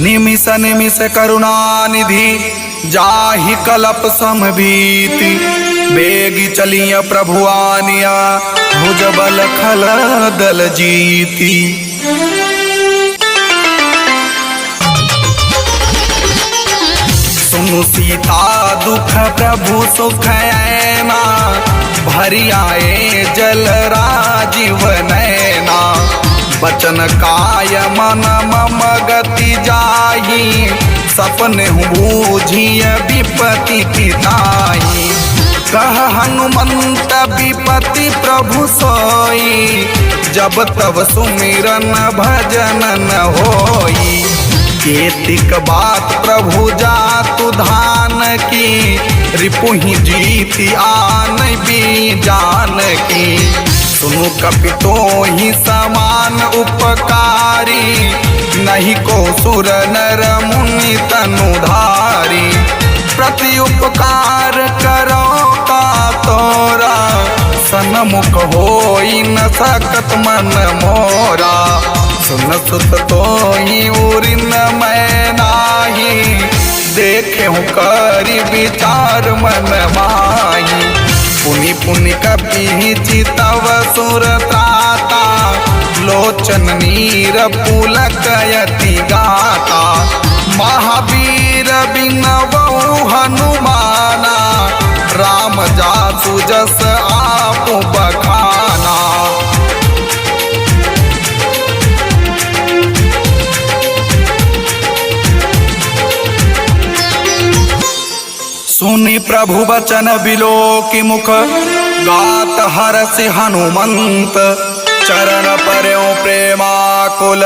निमिष निमिष करुणानिधि जाहि कलप समभीति। बेगी चलिय प्रभुआनिया भुजबल खल दल जीती। सुनु सीता दुख प्रभु सुख ऐना। भरि आए जल राजीव नैना। बचन काय मन मम गति जाहि। सपने बूझिय विपति पिताई। कह हनुमंत विपति प्रभु सोई। जब तब सुमिरन भजन न होई। केतिक बात प्रभु जातु धान की। रिपुहि जीति आन भी जान की। सुनु कपितो ही समान उपकारी। नहीं को सुर नर मुनि तनुधारी। प्रति उपकार करो का तोरा। सन्मुख होई न सकत मन मोरा। सुन सुत तो ही उरिन मैं नाही। देखे हूँ करी विचार मन माही। पुनि पुनि कपि चितव सुरताता। लोचन नीर पुलक यति गाता। महावीर बिनवउ हनुमाना। राम जासु जस आप बखाना। सुनि प्रभु बचन बिलोकि मुख। गात हरसि हनुमंत। चरण पर्यो प्रेमाकुल।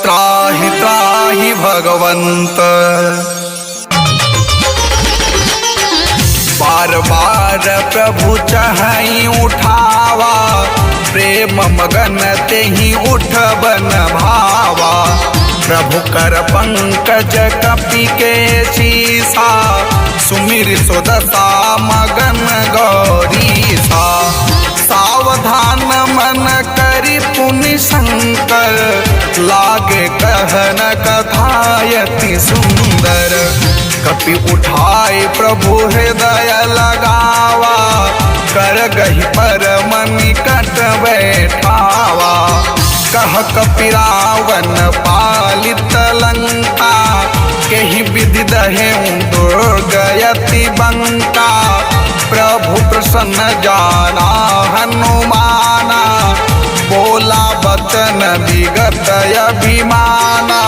त्राहि त्राहि भगवंत। बार बार प्रभु चहई उठावा। प्रेम मगन तेहि उठबन भावा। प्रभु कर पंकज कपि के शीसा। सुमिर सुदशा मगन गौरीसा। सावधान मन करि पुनि शंकर। लागे कहन कथायति सुंदर। कपि उठाए प्रभु हृदय लगावा। कर गहि परम निकट बैठावा। कह कपि रावण पालित लंका। केहि विधि दहेउ दुर्गयति बंका। प्रभु प्रसन्न जाना हनुमाना। बोला बचन विगत अभिमाना।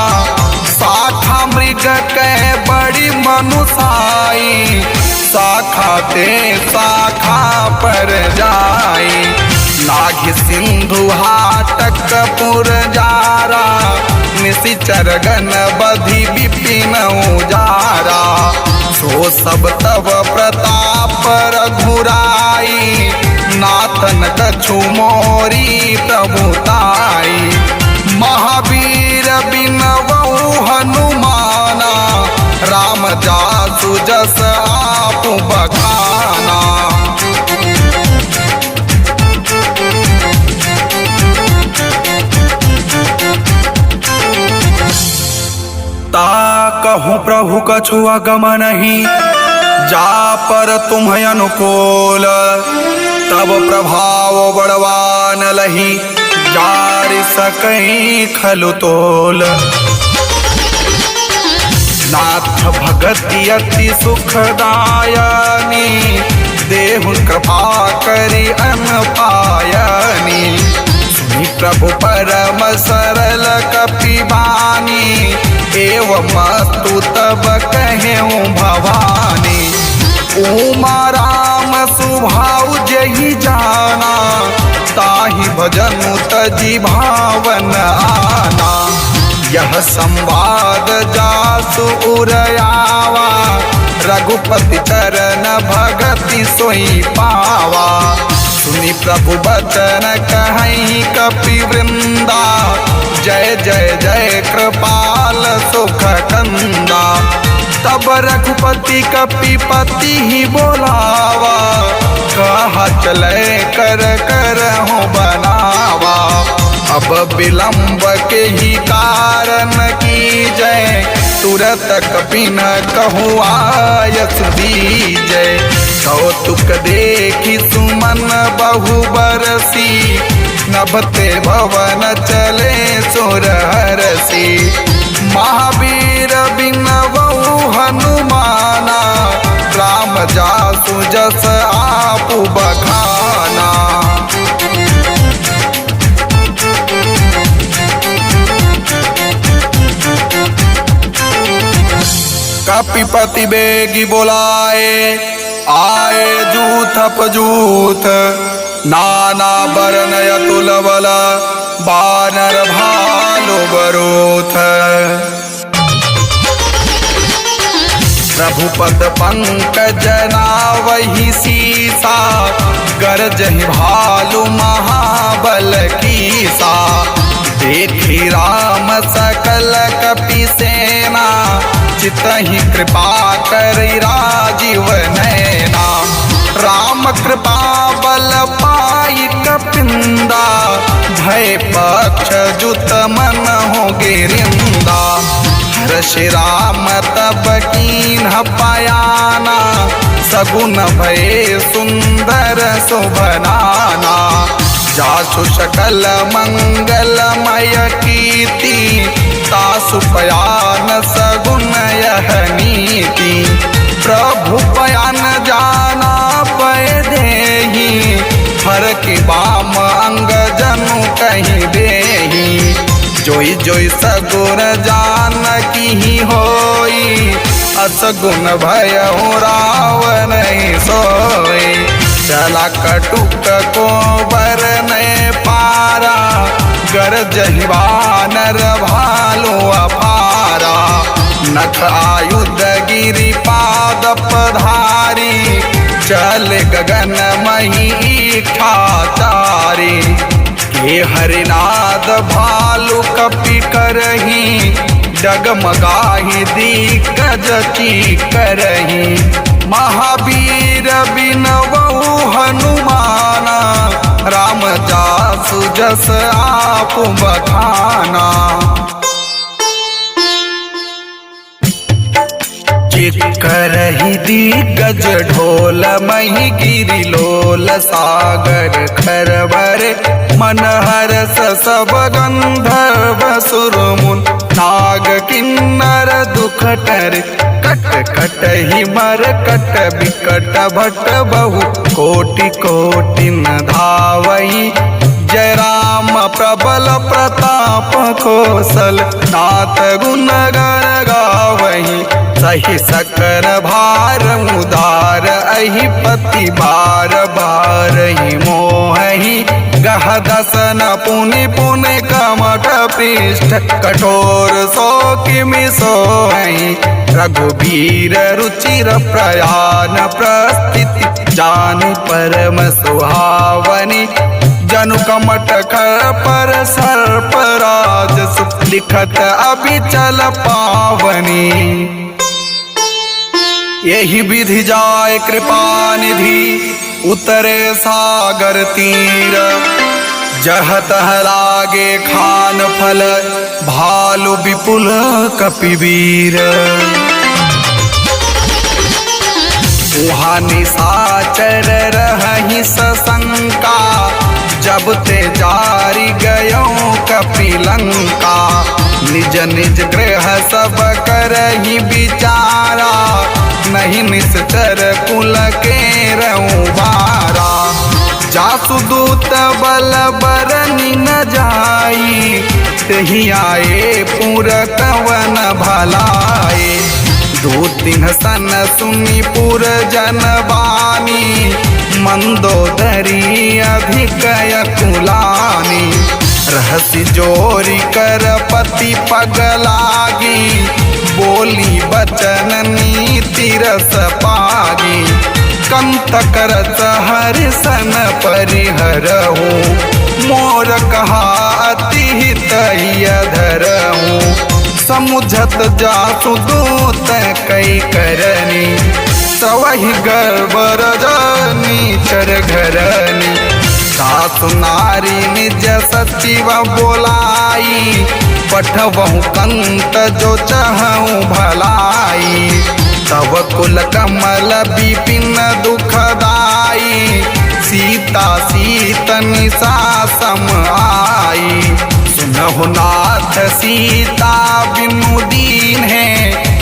शाखा मृग के बड़ी मनुसाई। शाखा ते शाखा पर जाई। नाघि सिंधु हाटक पुर जारा। निशिचर गण बधि विपिन उजारा। सो सब तब प्रताप रघुराई। नाथन कछु मोरी प्रभुताई। महावीर बिनवउ हनुमाना। राम जासु जस आप बखाना। कहूँ प्रभु कछु अगम नहीं। जा पर तुम अनुकूल। तब प्रभाव बड़वान लही। जारि सकई खलु तोल। नाथ भगति अति सुखदायनी। देहु कृपा करि अन पायनी। सुनि प्रभु परम सरल कपि बानी। एवं तू तब कहेऊ भवानी। उमा राम सुभाव जहि जाना। ताहि भजनु तजि भावन आना। यह संवाद जासु उरयावा। रघुपति चरण भगति सोई पावा। सुनि प्रभु बचन कहई कपि वृंदा। जय जय जय कृपाल सुख कंदा। तब रघुपति कपिपति ही बोलावा। कहा चले कर कर हो बनावा। अब विलंब के ही कारण की जय, तुरत कपिन कहूँ आयस दीजय। कौतुक देखी सुमन बहु बरसी, नभते भवन चले सुरहरसी। महावीर बिनवऊ हनुमाना, राम जासु जस आपु बखाना। कपिपति बेगी बोलाए, आए जूथ अपजूथ, नाना बरन अतुल बल, बानर भालु बरूथ। प्रभुपद पंकज नावहि सीसा, गरजहि भालु महाबल कीसा। देखी राम सकल कपि सेना, चितहि कृपा करि राजीव नैना। राम कृपा बल पाई कपिंदा, भय पक्ष जुत मन हो गिरिंदा। हर्षि राम तब कीन्ह पायाना, सगुन भय सुंदर शोभनाना। जासु सकल मंगलमय कीर्ति, तासु पयान सगुन यह नीति। प्रभु पयान जाना पय देहि, हर की बाम अंग जनु कहीं देहि। जोई जोई सगुन जान की होई, असगुन भय रावण सोई। चला कटुक को बरने पारा, गरजहि वानर भालु अपारा। नख आयुध गिरि पाद पधारी, चल गगन मही इच्छाचारी। हे हरिनाद भालु कपि करही, डगमगाहि दिग्गज करही। महावीर बिनवऊ हनुमाना, राम जासु जस आपु बखाना। करही दिग्गज ढोल मही गिरि लोल, सागर खरवर मन हरस सब गंधर्व सुरमुन। नाग किन्नर दुख टर, कट कट ही मर कट बिकट भट बहु कोटि कोटि न धावई। जय राम प्रबल प्रताप कौशल, नाथ गुण गर गावही। सही सकल भार उदार, अहि पति बार बार ही मोहि। गह दसन पुनि पुनि कमठ पृष्ठ, कठोर सो किमि सोहि। रघुबीर रुचिर प्रयान प्रस्थिति, जानि परम सुहावनी। जनु कमठ कर पर सर्पराज, लिखत अभिचल पावनी। यही विधि जाय कृपा निधि, उतरे सागर तीर। जह तह लागे खान फल, भालु विपुल कपिवीर। वहाँ निशाचर रहहि सशंका, जब ते जारी गयो कपिलंका। निज निज गृह सब करहि विचारा, नहीं निश्चर कुल के रउबारा। जासु दूत बल बरनि न जाई, तहि आए पुर कवन भलाए। दो तीन सन सुनि पुर जन बानी, मंदोदरी अधिक कुलानी। रहसी जोरी कर पति पग लागी, बोली बचन नीति रस पागी। कंत करत हरिसन परिहरहु, मोर कहा अति हित धरहु। समुझत जासु दूत कई करनी, सवहि गर्भ रजनी चर घरनी। सासु नारी निज सचिव बोलाई, पठवहु कंत जो चहु भलाई। तब कुल कमल विपिन दुखदाई, सीता सीत निशा सम आई। सुनहु नाथ सीता बिनु दीन है,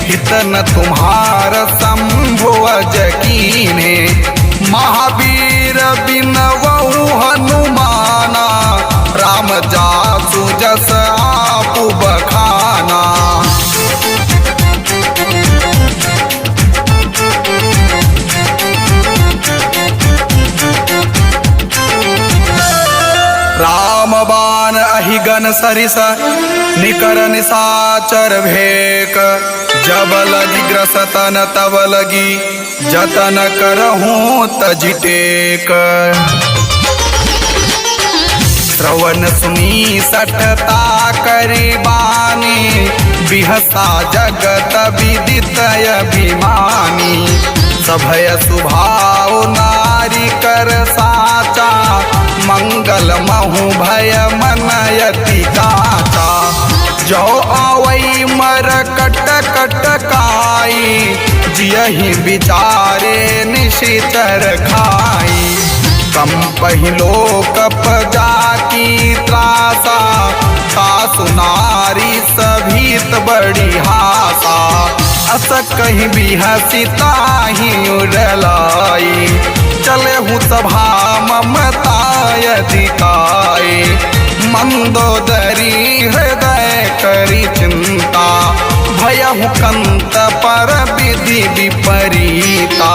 हितन तुम्हार शंभु जकीन है। महावीर बिनवहु हनुमाना, राम जासु जस आपु बखाना। राम बाण अहिगन सरिस, निकर निशाचर भेक। जब लगी ग्रसतन तब लगी, जतन करहूँ तजिटेक। श्रवण सुनी सठता करी बानी, बिहसा जगत विदित अभिमानी। सभय सुभाव नारी कर साचा, मंगल महु भय मनयति काचा। जो आवई मर कट कट काई, जियहि विचारे निशिचर खाई। कम पहिलो कप जाकी त्रासा, सासु नारी सभीत बड़ी हासा। अस कहीं भी हसीता ही उड़लाई, चले हूँ सभा ममता अधिकाई। मंदोदरी हृदय करी चिंता, भयहु कंत पर विधि विपरीता।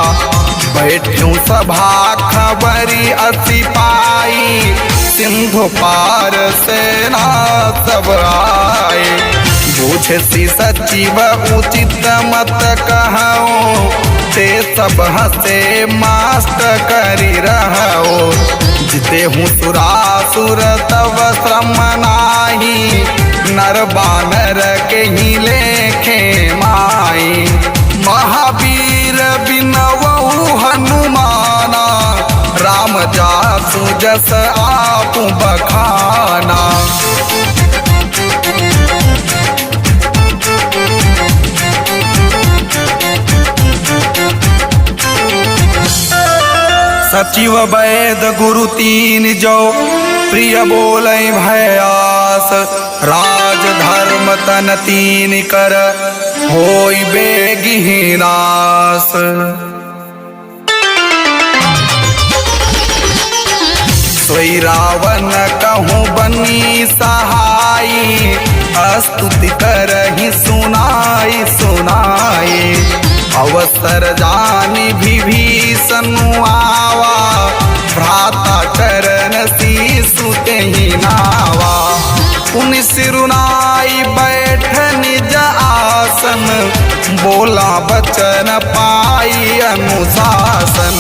बैठूं सभा खबरी अति पाई, सिंधु पार सेना सब आए। बूझसी सचिव उचित मत कहओ, ते सब हसे मास्ट करी रहो। जिते हूँ सुरासुर तव श्रम नाही, नर बानर के ही लेखे माई। महावीर बिनवहु हनुमाना, राम जासु जस आपु बखाना। सचिव वैद गुरु तीन जो, प्रिय बोलै भयास। राज धर्म तन तीन कर, होई बेगिहि नास। सोई रावण कहूँ बनी सहाई, स्तुति करहि सुनाई सुनाई। अवसर जानि विभीषण आवा, भ्राता चरण शीशु तेहि नावा। पुनि सिरुनाई बैठ निज आसन, बोला बचन पाई अनुशासन।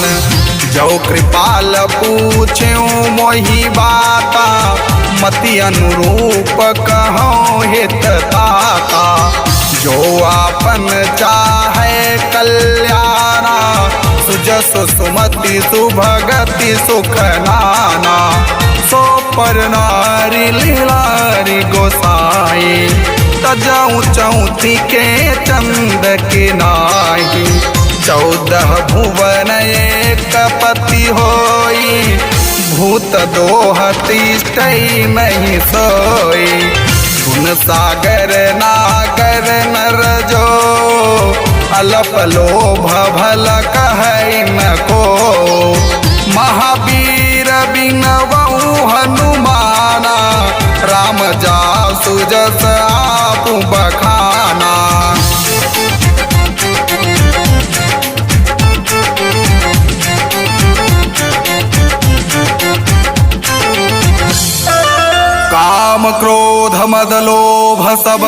जो कृपाल पूछ्यूं मोहि बाता, मति अनुरूप कहूँ हित ताता। जो आपन चाहे कल्याणा, सुजसु सुमति सुभगति सुख नाना। सो पर नारी लीलारी गोसाई, तजाऊं चौथी के चंद के नाही। 14 भुवन एक पति होई, भूत दोह तिष्ठई नहीं सोई। गुण सागर नागर नर जो, अलप लोभ भल कहै न को। महावीर बिनवहु हनुमाना, राम जासु जस आपु बखाना। काम क्रोध मद लोभ सब,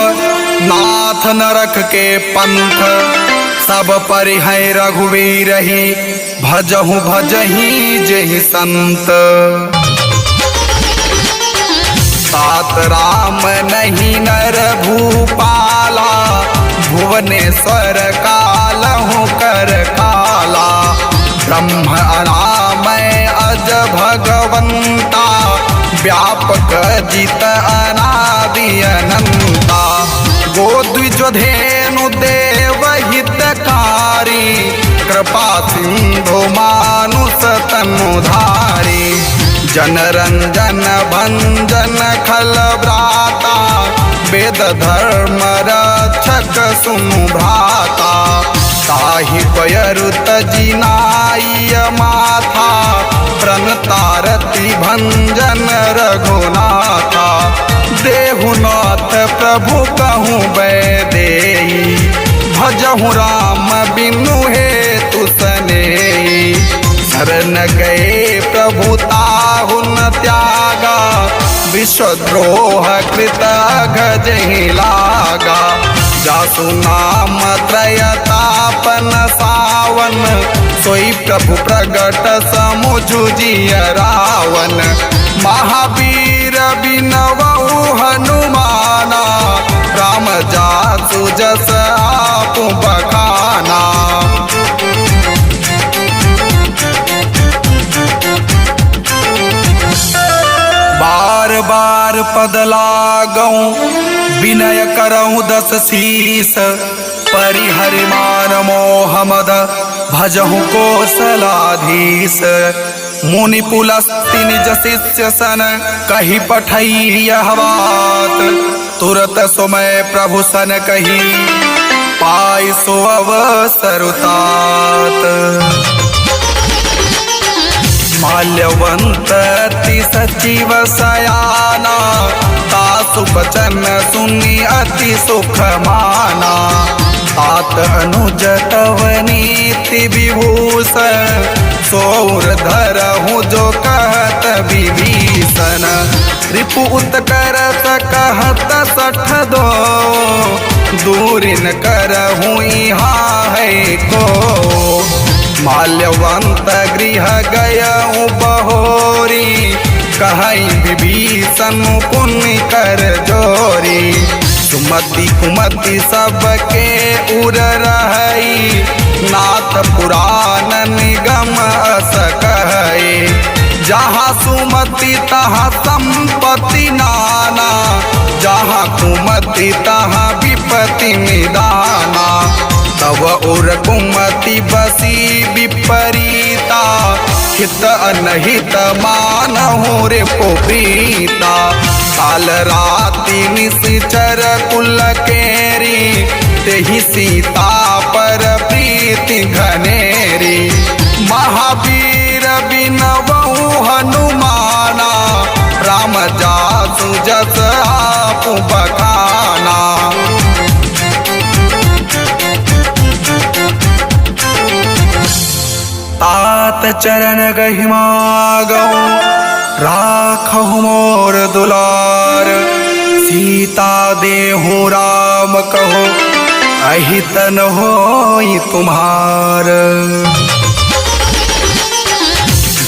नाथ नरक के पंथ। सब परिहै रघुवीर ही, भजहु भजहि जेहि संत। सात राम नहीं नर भूपाला, भुवनेश्वर कालहु कर काला। ब्रह्म अनामय अज भगवंत, व्यापक जित अनादि अनंता। गोद्विजधेनु देव हितकारी, कृपा सिंधु मानुष तनुधारी। जनरंजन भंजन खल व्राता, वेद धर्म रक्षक सुनु भ्राता। ताहि पयरुत जिनाय माथा, प्रणतारति भंजन रघुनाथा। देहुनाथ प्रभु कहूँ वैदेही, भजहु राम बिनु हेतु सनेही। शरण गए प्रभु ताहु न त्यागा, विश्वद्रोह कृत गजहि लागा। जासु नाम त्रयतापन सावन, सोई प्रभु प्रगट समुझु जिय रावण। महावीर बिनवहु हनुमाना, राम जासु जस आपु बखाना। बार बार पद लागऊं, विनय करऊं दस शीस। परिहरि मान मोह मद, भजहु कौशलाधीश। मुनि पुलस्ति निज शिष्य सन, कही पठई यह बात। तुरत सुमय प्रभु सन कही, पाई सो अवसर तात। माल्यवंत अति सचिव सयाना, तासु बचन सुनि अति सुख माना। तात अनुज तव नीति विभूषण, सौर धरहु जो कहत विभीषण। रिपु उत्कर कहत सठ दो, दूरिन करहु यहाँ है को। माल्यवंत गृह गयऊँ बहोरी, कहई विभीषण पुण्य कर जोरी। सुमति कुमति सबके उर रहई, नाथ पुराण निगम अस कहई। जहाँ सुमति तहाँ संपत्ति नाना, जहाँ कुमति तहाँ विपत्ति निदाना। तव उर कुमति बसी विपरीता, हित अनहित मानहु रे प्रीता। काल राति निश्चर कुल केरी, तेहि सीता पर प्रीति घनेरी। महावीर बिनवहु हनुमाना, राम जासु जस आपु बखाना। तात चरण गहिमा गऊ, राखहु मोर दुलार। सीता देहु राम कहो, अहित न होई तुम्हार।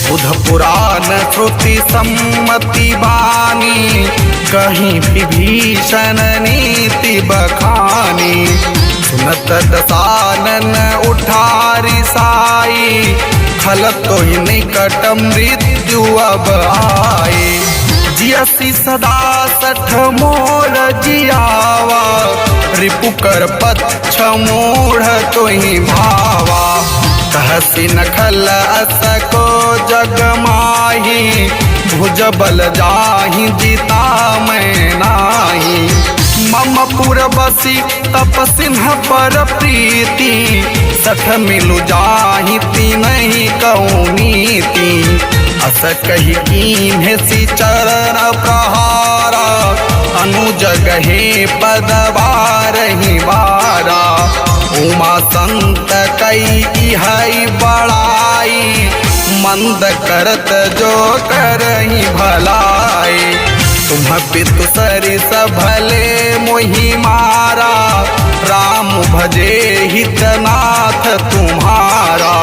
बुध पुराण श्रुति सम्मति बानी, कहीं विभीषण नीति बखानी। सुनत दसानन उठारी साई, खल तो ही निकट मृत्यु अब आए। जियसी सदा सठ मोर जियावा, रिपु कर पच्छ मूढ़ तो ही भावा। कहसी नखल अस को जग माही, भुज बल जाहि जिता मैं नाही। मम पुर बसी तप सिंह पर प्रीति, सठ मिलु जाहि नहीं कहूँ नीति। अस कही कीन्हे सी चरण प्रहारा, अनुज गहे पद बारहि बारा। उमा संत कई हई बड़ाई, मंद करत जो करहि भलाई। तुम पितु सरिस भले मोहि मारा, राम भजे हितनाथ तुम्हारा।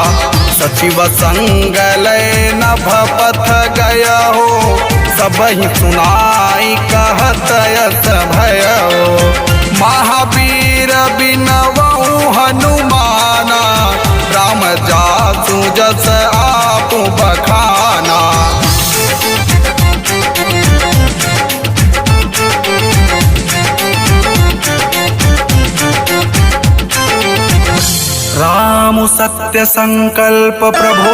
सचिव संग लय नभ पथ गय हो, सबहि सुनाई कहत यस भयो। महावीर बिनवहु हनुमाना, राम जासु जस आपु बखाना। सत्य संकल्प प्रभु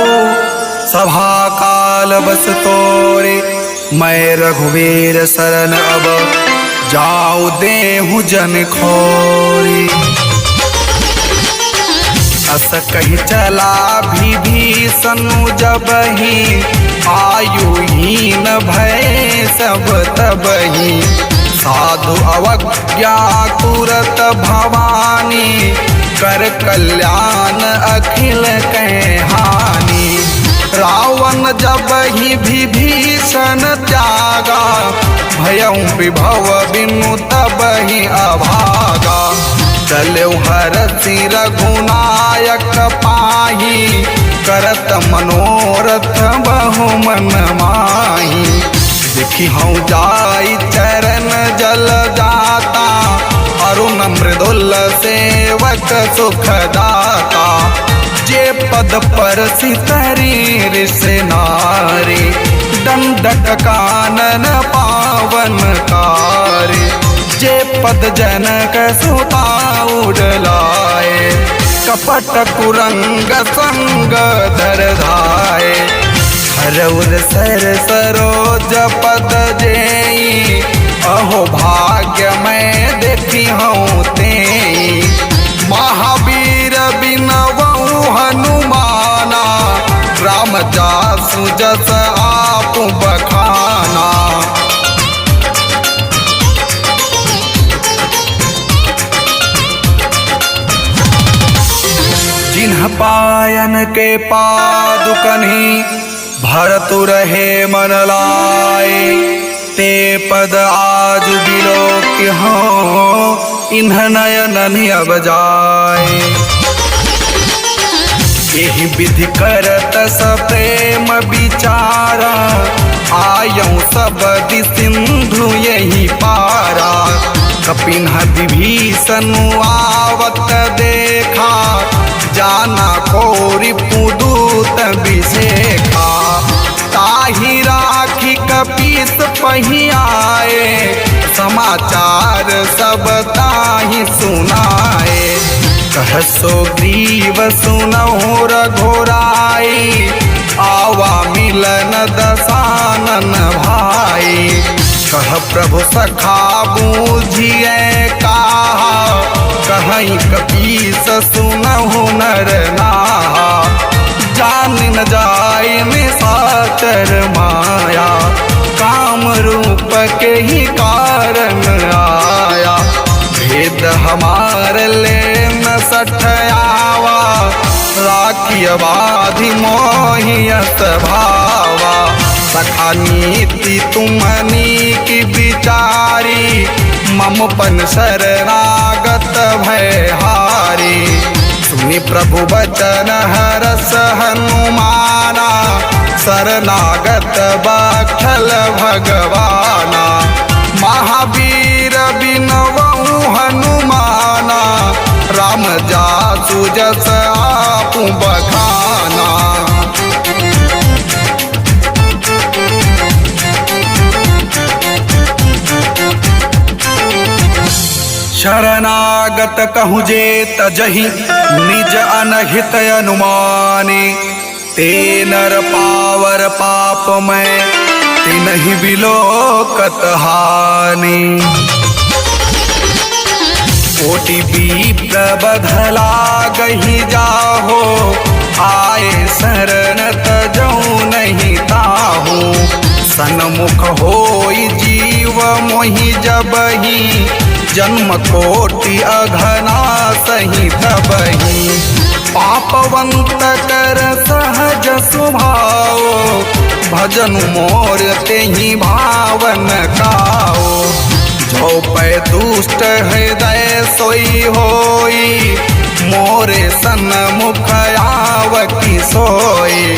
सभा काल बस तोरे। मैं रघुवीर शरण अब जाऊं देहु जन खोरी। अस कही चला विभीषण जब ही आयुहीन भय सब तबही। साधु अवज्ञा तुरत भवानी कर कल्याण अखिल कह हानि। रावण जब ही विभीषण त्यागा भयं विभव बिनु तब ही अभागा। चलो हरषि रघुनायक पाही करत मनोरथ बहु मन माही। देखी हूँ जाई चरण जल जाता अरुण मृदुल सेवक सुख दाता। जे पद पर सितरी ऋषि नारी दंडक कानन पावन कारी। जे पद जनक सुता उड़लाए कपट कुरंग संग धर धाये। हरउर सर सरोज पद जेई अहो भाग्य मैं देखी हूँ तेई। महावीर बिनवऊ हनुमाना राम जासु जस आप बखाना। जिन्ह पायन के पादुकन्हि भरतु रहे मन लाए। ते पद आज बिलोक्य हो इन्ह नयन अब जाए। यही विधि करत स प्रेम विचारा आयऊ सब सिंधु यही पारा। कपिन्ह विभीषण आवत देखा जाना कोरि पुदूत विषेखा। ताहि राखी कपीस पहियाए समाचार सब ताहि सुनाए। कह सो ग्रीव सुनहु रघुराई आवा मिलन दसानन भाई। कह प्रभु सखा बूझिए कहा कहीं कपीस सुनहु नर नाहा। जान न जाय निशाचर माया काम रूप के ही कारण आया। भेद हमार ले न सठयावा राखी बाधि मोहियत भावा। सखा नीति तुम्हनी की विचारी मम पन शरणागत भयहारी। सुनि प्रभु बचन हरस हनुमाना शरणागत बक्षल भगवाना। महावीर बिनवऊ हनुमाना राम जासु जस आप बखाना। शरणागत कहूँ जे तजहि निज अनहित अनुमाने। ते नर पावर पाप मैं तिन्हि बिलोकत हानि। कोटि विप्र बधला गही जाहो आए शरण तजऊ नहीं ताहू। सन्मुख होई जीव मोहि जबहि जन्म कोटि अघना सही तबहि। पापवंत कर सहज स्वभाव भजन मोर तेहि भावन काओ। जो पै दुष्ट हृदय सोई होई मोरे सन्मुख आवकी सोई।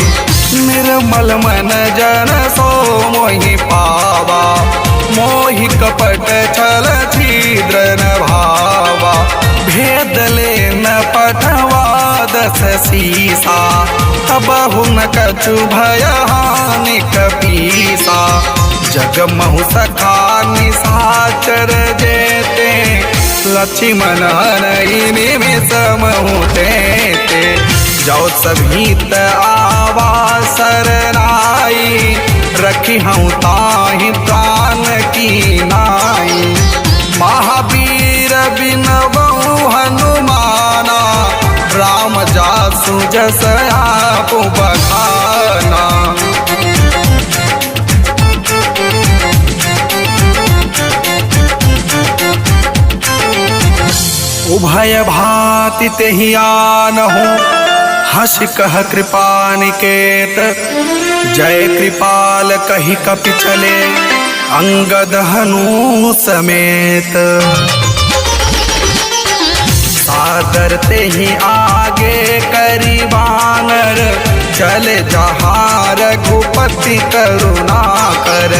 निर्मल मन जन सो मोहि पावा मोहि कपट छल छिद्र न भावा। भेद ले न पठवा दस सीसा तबहु न कछु भय हानि कपीसा। जगमहु सखा निशाचर जेते लक्ष्मण निमिष महु तेते। जो सभी त आवा सरनाई, रखी हूँ ताहि प्राण की नाई। महावीर बिनवहु हनुमाना, राम जासु जस आप बखाना। उभय भांति तेहि आनहु, हंस कह कृपा निकेत। जय कृपाल कहि कपि चले, अंगद हनु समेत। सादर तेहि आगे करि बानर, चले जहाँ रघुपति करुणा कर।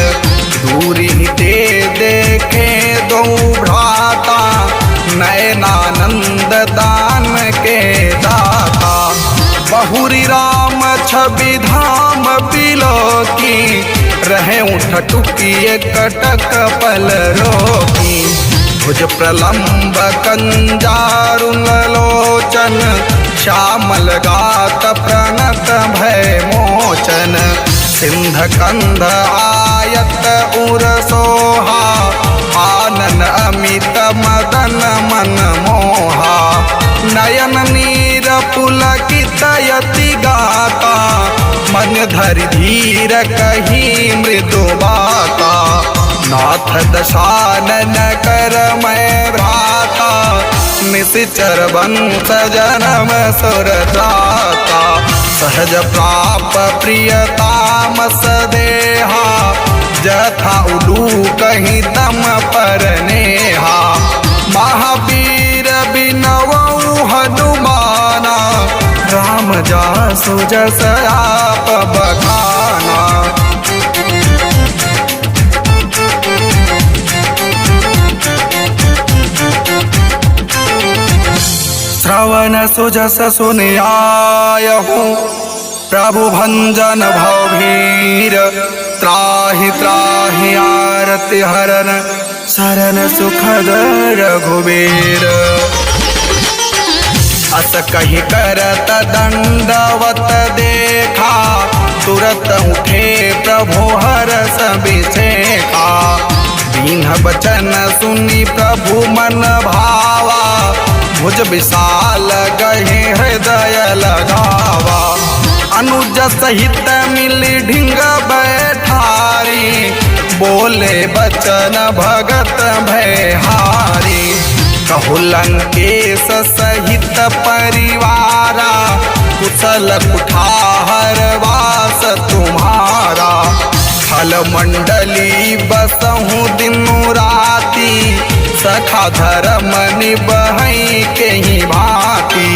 दूरी ते देखे दो भ्राता, नयनानंद दान के दाता। बहुरी राम छवि धाम बिलोकी, रहे उठ टुकिए कटक पल रोकी। भुज प्रलंब कंजारुन लोचन, श्यामल गात प्रणत भय मोचन। सिंध कंध आयत उर सोहा, आनन अमित मदन मन मोहा। नयन नीर पुलकित यति गाता, मन धरि धीर कही मृदु बाता। नाथ दशानन कर मैं भ्राता, निशिचर वंश जनम सुर दाता। सहज प्राप प्रियताम सदेहा, जथा उलू कहीं तम पर नेहा। महावीर बिनवहु हनुमाना, राम जासु जस आप बखाना। श्रवण सुजस सुनि आयहु, प्रभु भंजन भवभीर। त्राहि त्राहि आरति हरन, शरण सुखद रघुबीर। अस कहि करत दंडवत देखा, तुरत उठे प्रभु हरष बिसेखा। दीन बचन सुनि प्रभु मन भावा, भुज विशाल गहि हृदय लगावा। अनुज सहित मिली ढिंग बैठारी, बोले बचन भगत भयहारी। कहु लंकेश सहित परिवारा, कुशल कुठार वास तुम्हारा। थल मंडली बसहु दिनु राती, सखा धर्म निबहै के ही भांति।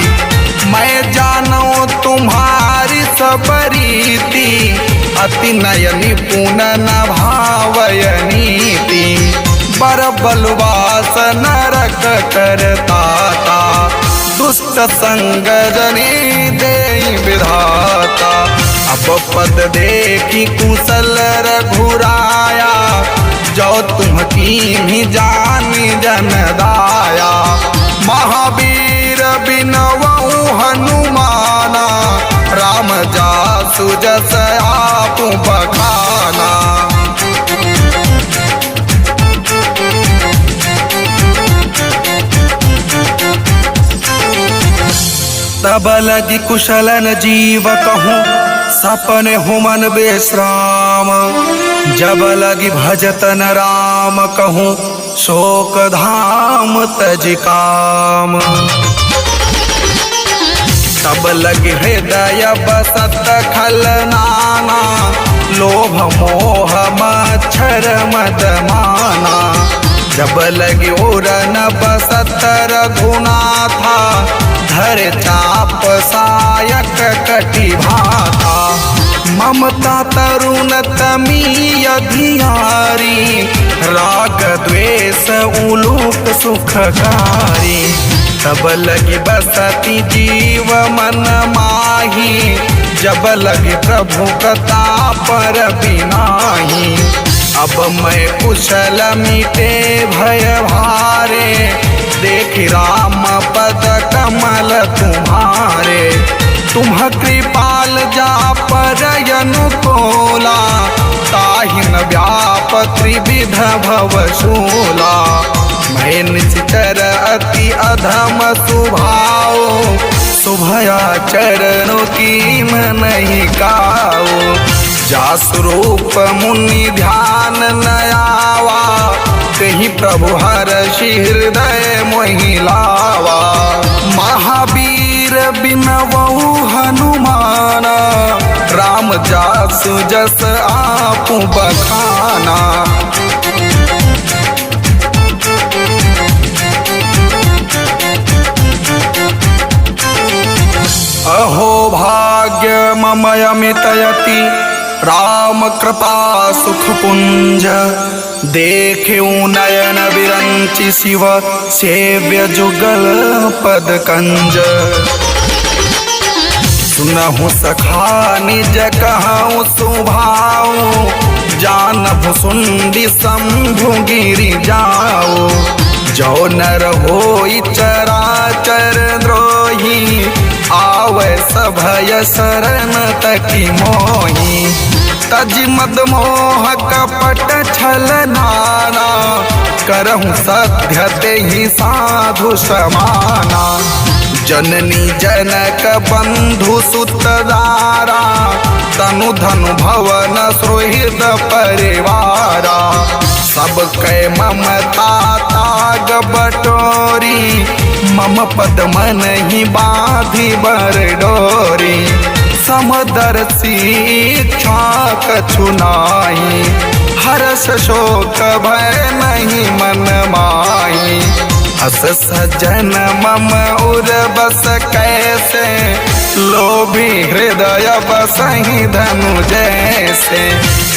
मैं जानो तुम्हारी सब रीति, अति नय निपुण न भावय नीति। बर बलवास नरक करताता, दुष्ट संग जनि देहि विधाता। अब पद देखी कुशल रघुराया, जो तुम की जानी जन दाया। महावीर बिनवहु हनुमाना, राम जासु जस आप बखाना। तब लगी कुशलन जीव कहूँ, सपने हुमन विश्राम। जब लगी भजतन राम कहूँ, शोक धाम तज काम। तब लगी हृदय बसत खल नाना, लोभ मोह मच्छर मद माना। जब लगी उरन बसत रघुनाथा, धर चाप सायक कटि भाता। ममता तरुण तमी अधियारी, राग द्वेष उलूक सुखकारी। तब लगी बसती जीव मन माही, जब लगी प्रभु प्रताप रविनाही। अब मैं कुशल मिटे भय भारे, देख राम पद कमल तुम्हारे। तुम्ह कृपाल जा पर अनुकूला ताहिन व्याप त्रिविध भवशूला मैं निश्चर अति अधम सुभाओ शुभया चरणों की मन नहीं गाओ जा स्वरूप मुनि ध्यान नयावा कहीं प्रभु हर्षि हृदय मोहिलावा महावीर बिनवऊ हनुमान राम जासु जस आपु बखाना अहो भाग्य मम अमितयति राम कृपा सुख पुंज देखे नयन विरंचि शिव सेव्य जुगल पद कंज सुनहु सखा निज कहूँ सुभाऊ जानहु सुंदी शंभु गिरि जाओ जो नर होई चराचर द्रोही आवे सभय शरण तकी मोही तज मद मोह कपट छल नाना करहु सत्य देहि साधु समाना जननी जनक बंधु सुतदारा तनु धनु भवन सुहृद परिवारा सब कै ममता ताग बटोरी मम पद मन ही बाधी बर डोरी समदर्शी इच्छा कछु नाही हर्ष शोक भय नहीं मन माही अस सजन मम उर बस कैसे लोभी हृदय बसहि धनु जैसे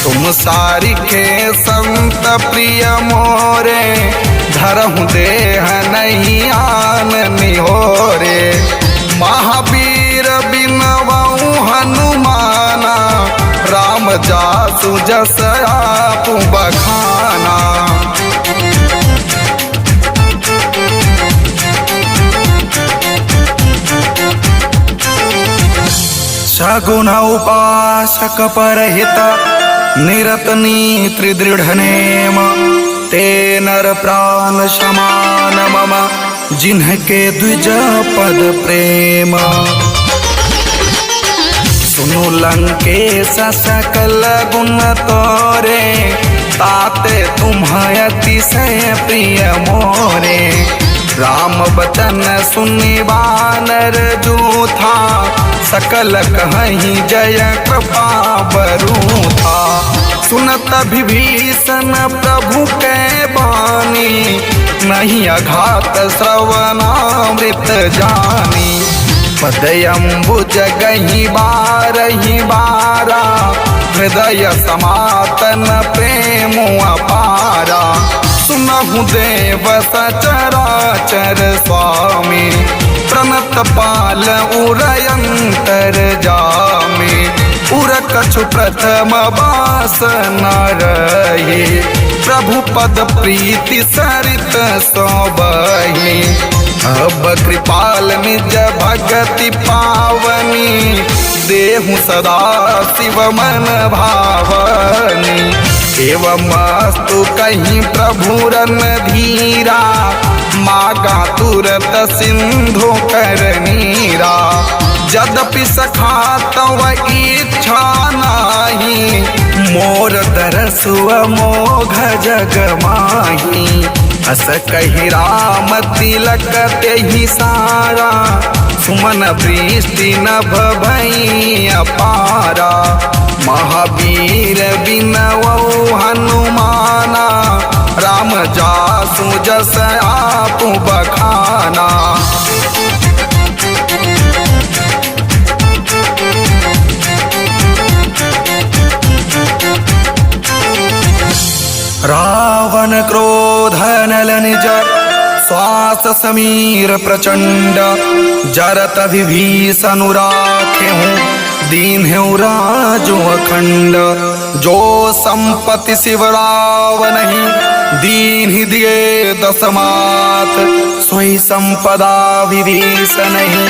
तुम सारी के संत प्रिय मोरे धरहु देह नहीं आन निहोरे महावीर बिनवऊ हनुमाना राम जासु जस आपु बखाना सगुण उपासक परहित निरत नीत्र दृढ़ नेम ते नर प्राण समान मम जिन्हके द्विज पद प्रेम सुनु लंकेश सकल गुण तोरे ताते तुम्हें अतिशय प्रिय मोरे राम बचन सुनि वानर जूथा सकल कहीं जय कृपा बरूथा सुनत विभीषण प्रभु के बानी नहीं अघात श्रवणामृत जानी पदयम्बुज गही बारही बारा हृदय समातन प्रेम अपारा सुनहु देव सचराचर स्वामी प्रणत पाल उरयंतर जामी उर कछु प्रथम बास न रही प्रभु पद प्रीति सरित सोबही अब कृपाल निज भगति पावनी देहु सदा शिव मन भावनी एवं अस्तु कहीं प्रभु रन धीरा मागा तुरत सिंधु कर नीरा यद्यपि सखा तव इच्छा नाही मोर दरसुअ मोघ जग माही अस कही राम तिलक तेहि सारा सुमन वृष्टि नभ भई अपारा महावीर बिनवऊ हनुमाना राम जासु जस आपु बखाना रावण क्रोध नल निज श्वास समीर प्रचंड जरत विभीषण राखे हूँ दीन है राजो अखंड जो संपत्ति शिवराव नहीं दीन ही दिए दसमात सोई संपदा विभीषण नहीं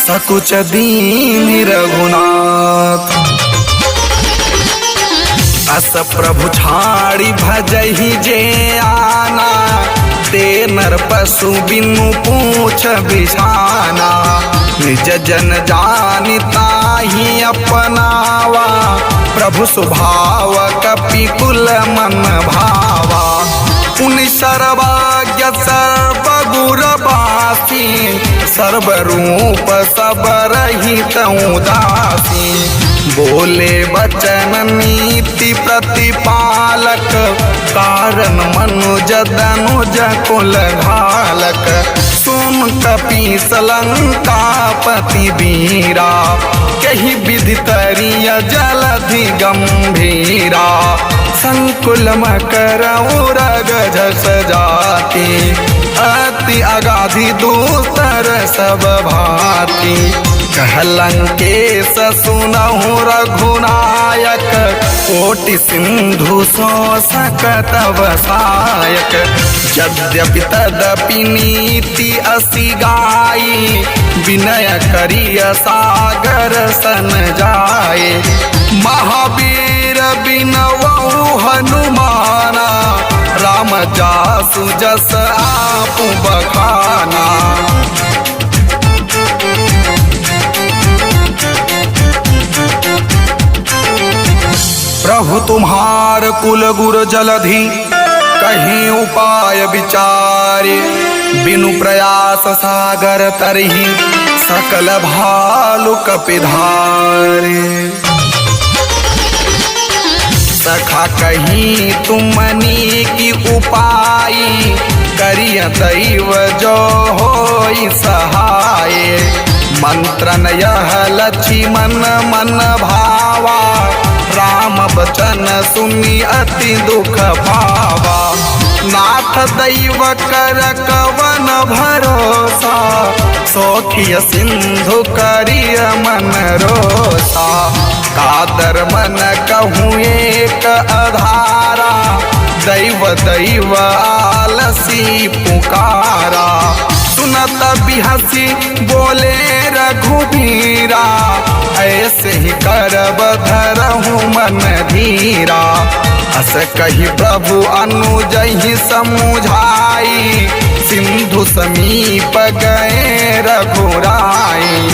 सकुच दीन रघुनाथ। अस प्रभु छाड़ी भजहि जे आना, ते नर पशु बिनु पूछ बिछाना। निज जन जानिता ही अपनावा, प्रभु स्वभाव कपि कुल मन भावा। पुनि सर्वज्ञ सर्वगुर बासी, सर्वरूप सब रहित उदासी। बोले वचन नीति प्रतिपालक, कारण मनुज दनुज कुल घालक। सुन कपीस लंकापति वीरा, कही विधि तरिय जलधि गंभीरा। संकुल मकर उरग झस जाति, अति अगाधि दूतर सब भांति। कहलंकेश सुनहु रघुनायक, कोटि सिंधु सो सकत वसायक। यद्यपि तदपि नीति असी गाई, विनय करिय सागर सन जाए। महावीर बिनवहु हनुमाना, राम जासु जस आपु बखाना। प्रभु तुम्हार कुल गुर जलधि, कहीं उपाय विचारे। बिनु प्रयास सागर तरहि, सकल भालु कपिधारे। सखा कहीं तुमनी की उपाई, करिय दैव जो होई सहाय। मंत्रन यह लक्ष्मण मन भावा, राम बचन सुनि अति दुख पावा। नाथ दैव कर कवन भरोसा, सौखिय सिंधु करिय मन रोसा। कादर मन कहूँ एक अधारा, दैव दैव आलसी पुकारा। सुनत बिहसी बोले रघुबीरा, ऐसे ही करब धरहु मन धीरा। अस कही प्रभु अनुजहि समुझाई, सिंधु समीप गए रघुराई।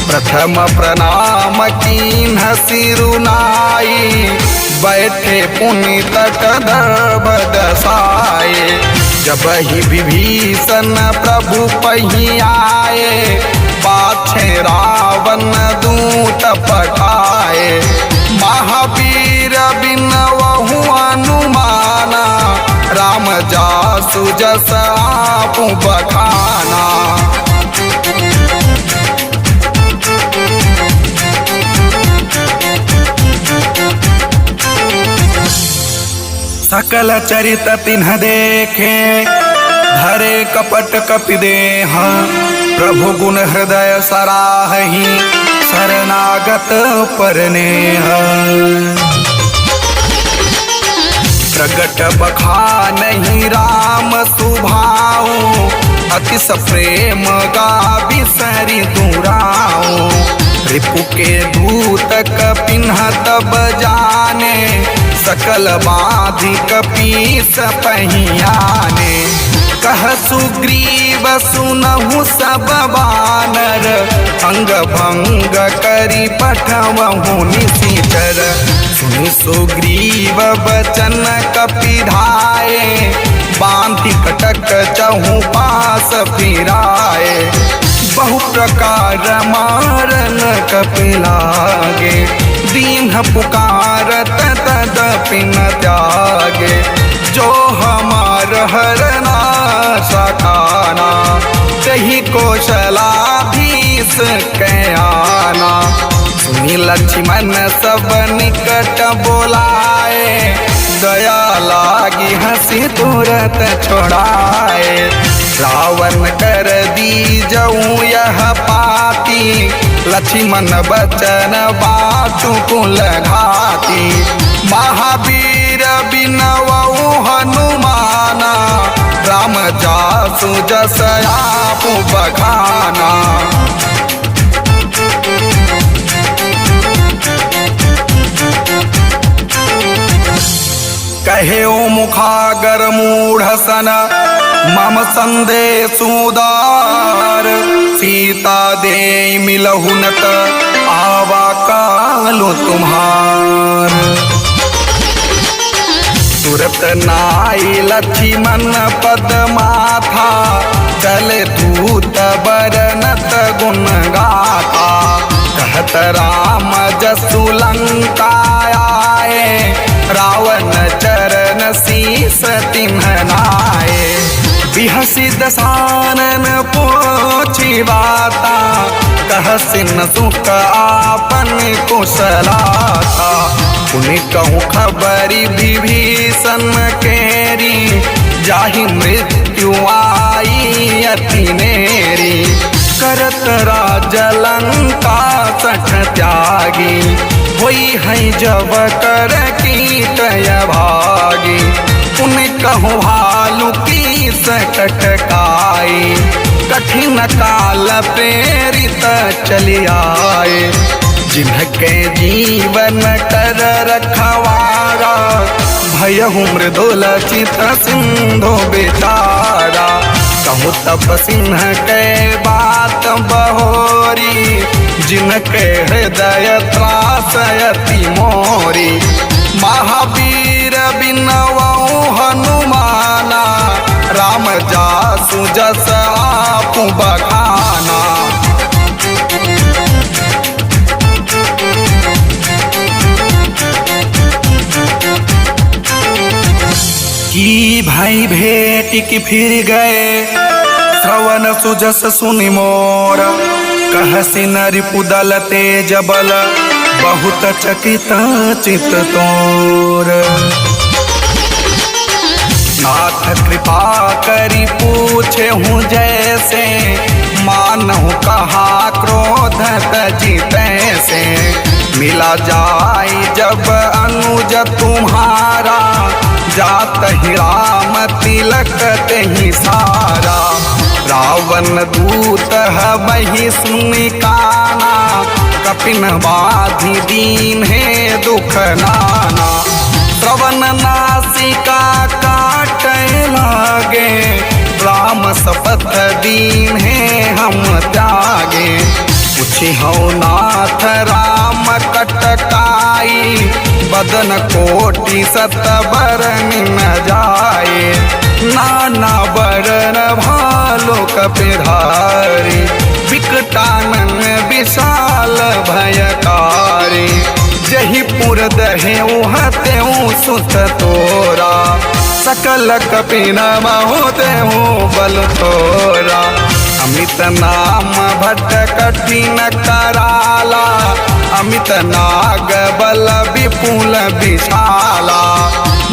प्रथम प्रणाम कीन्ह सिरुनाई, बैठे पुनि तट दर्भ दसाए। जब ही विभीषण प्रभु पही आए, पाछे रावण दूत पठाए। महावीर बिनवहु हनुमाना, राम जासु जस आपु बखाना। सकल चरित तिन्ह देखे, धरे कपट कपि देह। प्रभु गुण हृदय सराहि, शरणागत परनेह। प्रगट बखानहि राम सुभाऊ, अतिश प्रेम गाबि सरि दुराऊ। रिपु के दूत कपिन्ह तब जाने, सकल बाधि कपीस पहियाने। कह सुग्रीव सुनहु सब बानर, अंग भंग करि पठवहु निशिचर। सुनि सुग्रीव बचन कपिधाये, बांधि कटक चहु पास फिराए। बहु प्रकार मारन कपि लागे, दीन्ह पुकारत तदपि न त्यागे। जो हमार हरना सखाना, तही कौशलाधीश कयाना। सुनि लक्ष्मण सब निकट बोलाए, दया लागी हंसी तुरत छोड़ाए। रावण कर दी जऊँ यह पाती, लक्ष्मण बचन बाचु कुल घाती। महावीर बिनवहु हनुमाना, राम जासु जस आपु बखाना। मुखागर मूढ़सन मम संदेशुदार सीता दे मिलहुनत आवा कालो तुम्हार तुरत नाई लक्ष्मण पद माथा चले दूत बरनत गुण गाथा कहत राम जसु लंका आए रावण चरण शीस तिन्ह नाए बिहसी दसानन पोछी बाता कहसिन सुख आपन कुशलाता उन्हें कहूँ खबरी विभीषण केरी जाहि मृत्यु आई अति नेरी करत राज लंका सठ त्यागी होई है जब कर कीटय भागी उन्हें कहूँ भालू की सकट काई कठिन काल प्रेरित चली आए जिनके जीवन कर रखवारा भयहु मृदुल चित सिंधु बेचारा कहूँ तप सिंह के बात बहोरी जिनके हृदय त्रासयति मोरी महावीर बिनवऊ हनुमाना राम जासु जस आपु बखाना की भाई भेट की फिर गए श्रवण सुजस सुनि मोर कहसी नरिपुदल तेज बल बहुत चकित चित तोर नाथ कृपा करी पूछे हूँ जैसे मानहु कहा क्रोध तजिते से मिला जाए जब अनुज तुम्हारा जात ही राम तिलक ही सारा रावण दूत है वही सुनि काना कपिन बाधि दीन है दुख नाना श्रवण नासिका काट लागे राम शपथ दीन है हम त्यागे पूछी हो नाथ राम कटकाई बदन कोटि सत बरन न जाए नाना बरन भालो कपिधारी विकटानन विशाल भयकारी जही पुर दहे उहते सुत तोरा सकल कपिन बहुते बल तोरा अमित नाम भट्ट कठिन कराला अमित नाग बल विपुल विशाला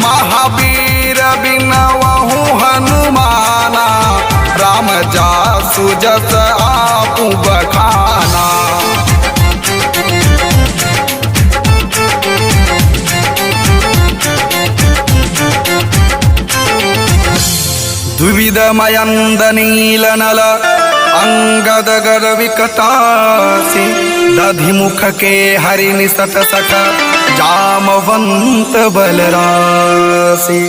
महावीर बिनवहु हनुमाना राम जासु जस आपु बखाना द्विविध मयंद नील नल अंगद गर विकटासी दधि मुख के हरि निसट सट जामवंत बलरासी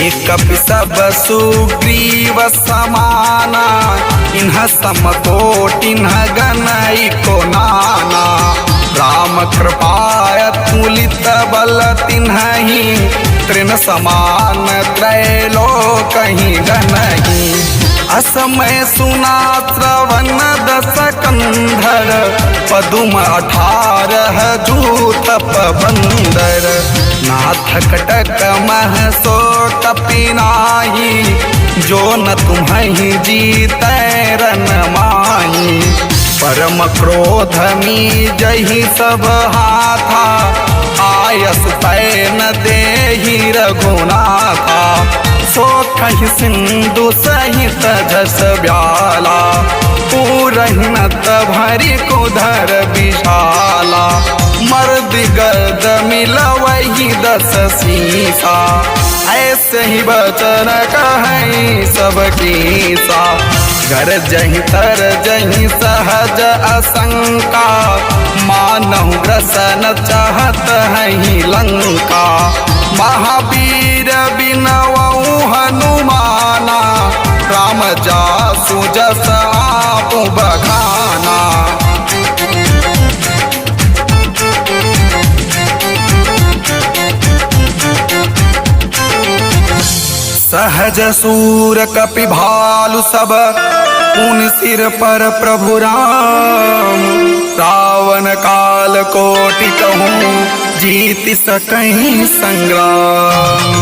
एक सब सुग्रीव समाना इन्ह समकोटिन्ह गणई को नाना राम कृपाय तुलित बल तिन्हि तृण समान त्रैलोक ही गणहि असमय सुना श्रवण दस कंधर पदुम 18 जूथ बंदर नाथ कटक महसो कपिनाही जो न तुम्हि जीतै रन माही परम क्रोध मी जही सब हाथा आयस पैन देहि रघुनाथा सोखहि सिंधु सहित झस ब्याला पूरहिनत भरि कुधर विशाला मर्द गर्द मिलवही 10 सीसा ऐसे ही बचन कहीं सब कीसा गर जही तर जही सहज असंका, मानहु ग्रसन चाहत है लंका। महावीर बिनवऊ हनुमाना, राम जासु जस आप बखाना। सहज सूर कपि भालु सब, पुनि सिर पर प्रभु राम। रावण काल कोटि कहूँ, जीति सकहीं संग्राम।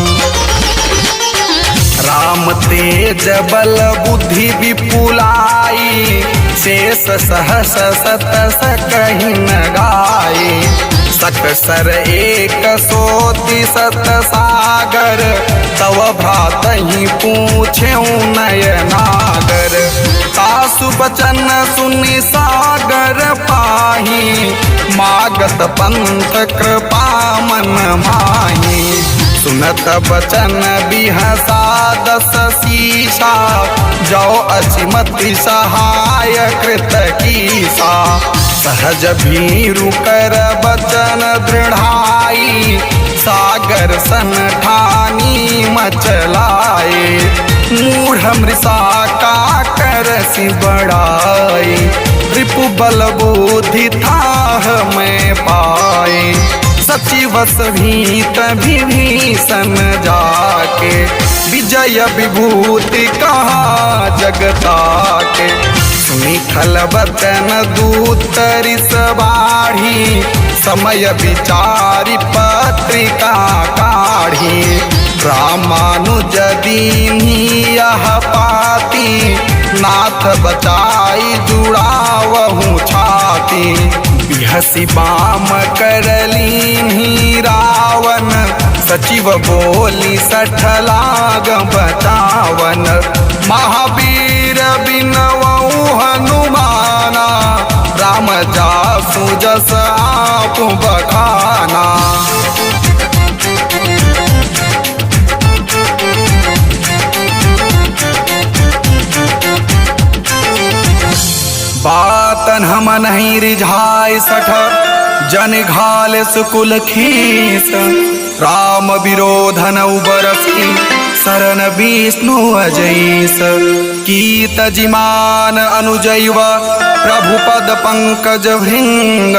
राम तेज बल बुद्धि विपुलाई, शेष सहस सत सकहीं न गाई। सकसर एक सोति सत सागर, तव भ्रातहि पूछेऊ नयनागर। सासु बचन सुनि सागर पाही, मागत पंथ कृपा मन माही। सुनत बचन बिहसा दस शीशा, जो अचिमति सहाय कृत कीसा। सहज भीरु कर बचन दृढ़ाई, सागर सन ठानी मचलाए। मूढ़ मृषा का करसि बड़ाई, रिपु बल बुद्धि थाह में पाए। सचिवस भीत विभीषण जाके, विजय विभूति कहा जगता के। सुनि खल बचन दूत रिस बाढ़ी, समय विचारि पत्रिका काढ़ी। रामानुज दीन्ही यह पाती, नाथ बचाई जुड़ावहु छाती। बिहसी बाम करलीन्ही रावण, सचिव बोली सठलाग बचावन। महावीर बिनवऊ हनुमाना, राम जासु जस आप बखाना। बातन हम नहीं रिझाय सठ, जन घाल सुकुल खीस। राम विरोधन उबरसी, शरण विष्णु अजैस। कीत जिमान अनुजैव, प्रभु पद पंकज भृंग।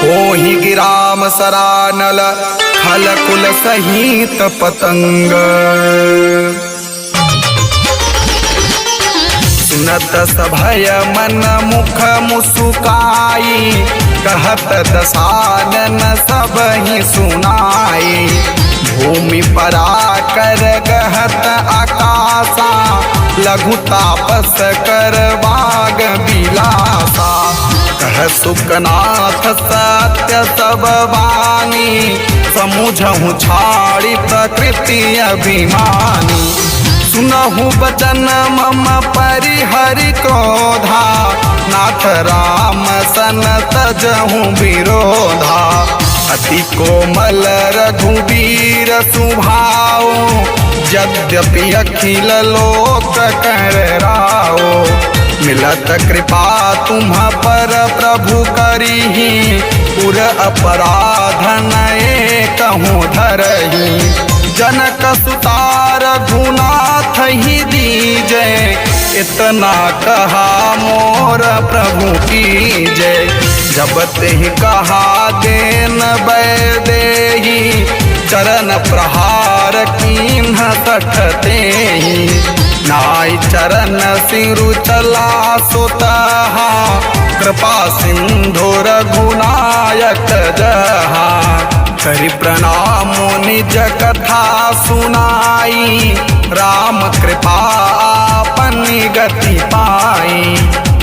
होहि गिराम सरानल, खल कुल सहित पतंग। सुनत सभय मन मुख मुस्काई, कहत दसानन सबहि सुनाई। भूमि पराकर गहत आकाशा, लघु तापस कर बाग बिलासा। कह सुकनाथ सत्य सब वाणी, समुझहु छाड़ी प्रकृति अभिमानी। सुनहु बचन मम परिहरि क्रोधा, नाथ राम सन तजहु विरोधा। अति कोमल रघुवीर सुभाओ, यद्यपि अखिल लोक कर राओ। मिलत कृपा तुम पर प्रभु करिहि, पुर अपराध नये कहूँ धरहि। जनक सुता रघुनाथ ही दीजय, इतना कहा मोर प्रभु की जय। जब तेहि कहा देन बैदेही, चरण प्रहार कीन्ह तटतेहि। नाई चरण सिरु चला सुतहा, कृपा सिंधु रघुनायक जहा। करि प्रणाम निज कथा सुनाई, राम कृपा आपनि गति पाई।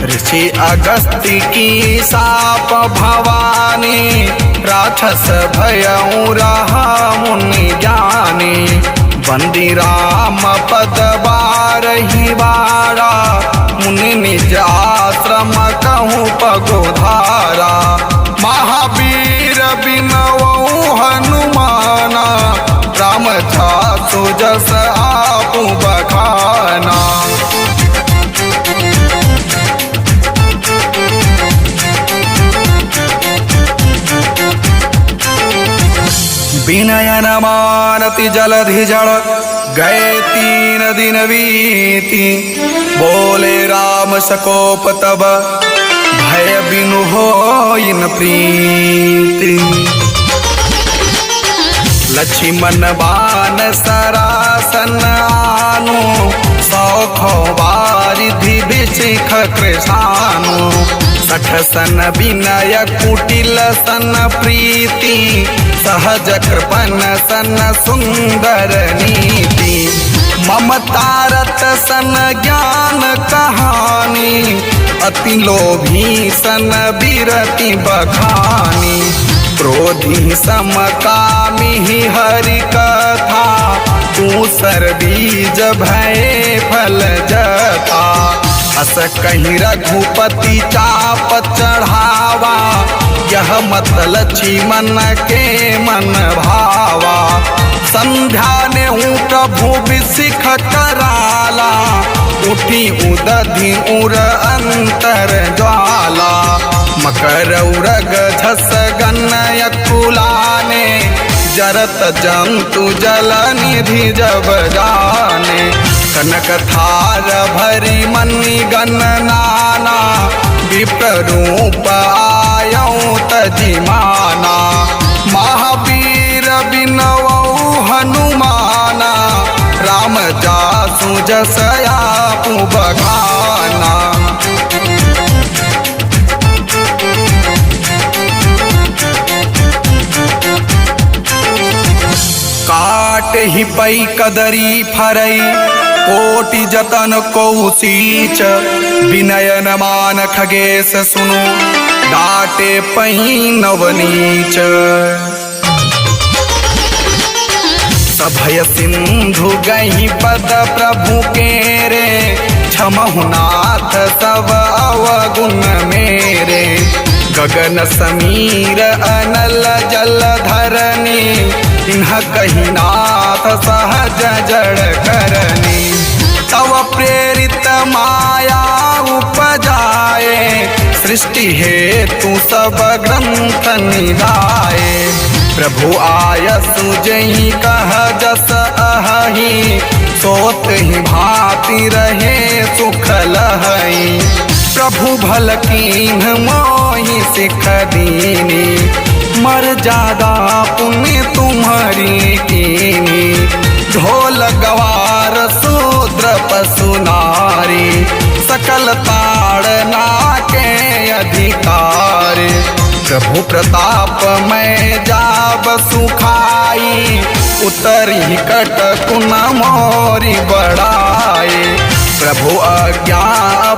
ऋषि अगस्त्य की साप भवानी, राक्षस भयउ रहा मुनि ज्ञानी। बंदी राम पद बारहि बारा, मुनि निज आश्रम कहूँ पगोधारा। महावीर बिनवऊ हनुमाना, राम जासु जस आप बखाना। विनयन मानति जलधि जड़ गए 3 दिन बीती। बोले राम सकोप तब भय बिनु होइन प्रीति। लक्ष्मण बान सरासन आनु सौखो वारिधि बिचिख कृषानु। 60 सन विनय कुटिल सन प्रीति सहज कृपन सन सुंदर नीति। ममतारत सन ज्ञान कहानी अति लोभी सन बिरति बखानी। क्रोधी समकामी हरि कथा तू सरबीज भय फल जता। अस कहीं रघुपति चाप चढ़ावा यह मत लक्ष्मण के मन भावा। संध्या ने प्रभु बिसिख कराला उठी उदधि उर अंतर ज्वाला। मकर उरग झस गन्नय कुलाने जरत जंतु जल निधि जब जाने। कनक थार भरी मनि गण नाना विप्ररूप आयौ तजिमाना। महावीर बिनवौ हनुमाना राम जासु जस आपु बखाना। काट ही पई कदरी फरई कोटि जतन को सींच। विनयन मान खगेश सुनो डाटे पई नवनीच। सभय सिंधु गही पद प्रभु के रे क्षमहु नाथ सब अवगुण मेरे। गगन समीर अनल जल धरनी इन्ह कही नाथ सहज जड़ करनी। तव प्रेरित माया उपजाए सृष्टि हेतु सब ग्रंथ निधाए। प्रभु आयसु जही कह जस अहि सोत ही भांति रहे सुख लहई। प्रभु भल कीन्ह मोहि सिख दीनी मर्यादा पुण्य तुम्हारी कीनी। ढोल गवार शूद्र पशु नारी सकल ताड़ना के अधिकारी। प्रभु प्रताप मैं जाब सुखाई उतरी कट कुन मोरी बढ़ाई। प्रभु आज्ञा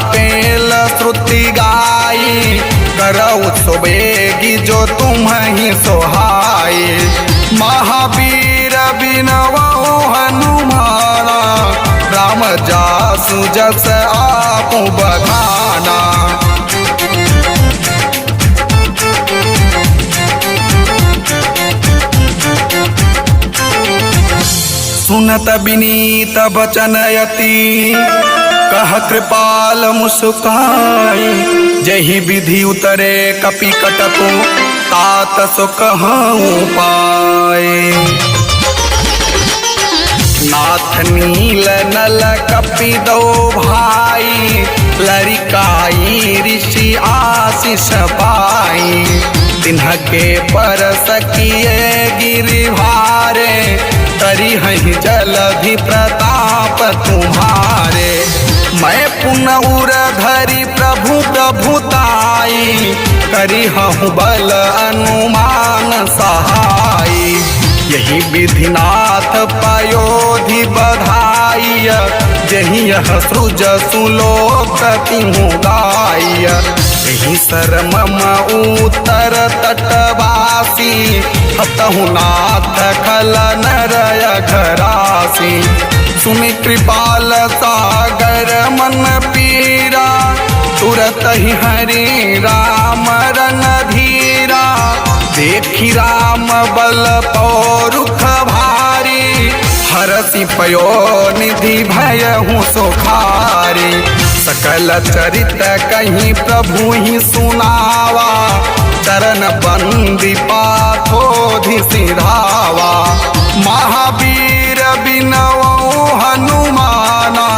पेल श्रुति गाई करऊ सुबेगी जो तुम्हें सोहाई। महावीर बिनवौ हनुमाना राम जासु जस आपु बखाना। सुनत विनीत बचन यति कह कृपाल मुस्काई। जही विधि उतरे कपि कटको तात सुख पाए। नाथ नील नल कपि दो भाई लरिकाई ऋषि आशीष पाई। तिन्ह के पर सकिए गिरि भारे तरी हहि जलधि प्रताप तुम्हारे। मैं पुनः उर धरि प्रभु प्रभुताई करी हूँ बल अनुमान सहाई। यही विधिनाथ पयोधि बधाई जही यह सृज सुलोक तिहु गाय। यही सर मम उत्तर तटवासी हतहु नाथ खल नरय घरासी। सुनि कृपाल सागर मन पीरा तुरत ही हरि राम रन धीरा। देखी राम बल पौरुख भारी हरसि पयो निधि भयहु सुखारी। सकल चरित कहीं प्रभु ही सुनावा चरण बंदी पाथोधि सिधावा। महावीर बिनवौ हनुमाना,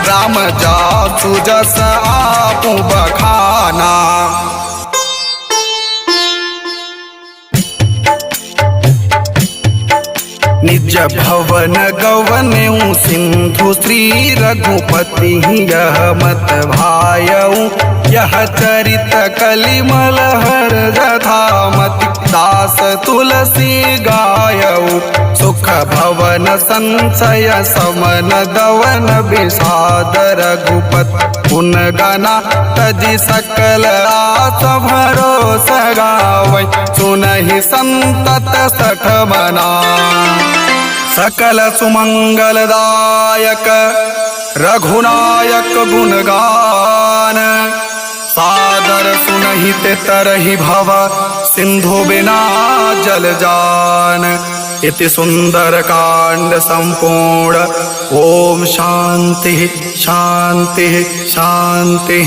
राम जासु जस आपु बखाना। निज भवन गवनेऊ सिंधु श्री रघुपति यह मत भायऊ। यह चरित कलिमल हर जधामति, दास तुलसी गायऊ। सुख भवन संशय समन दवन, विषाद रघुपत गुण गना। तजि सकल आस भरोस गावै, सुनहि संतत सठ मना। सकल सुमंगलदायक रघुनायक गुणगान, सादर सुनहि ते तरहि भव सिंधु बिना जल जान। इति सुंदर कांड संपूर्ण। ओम शांति शांति शांति।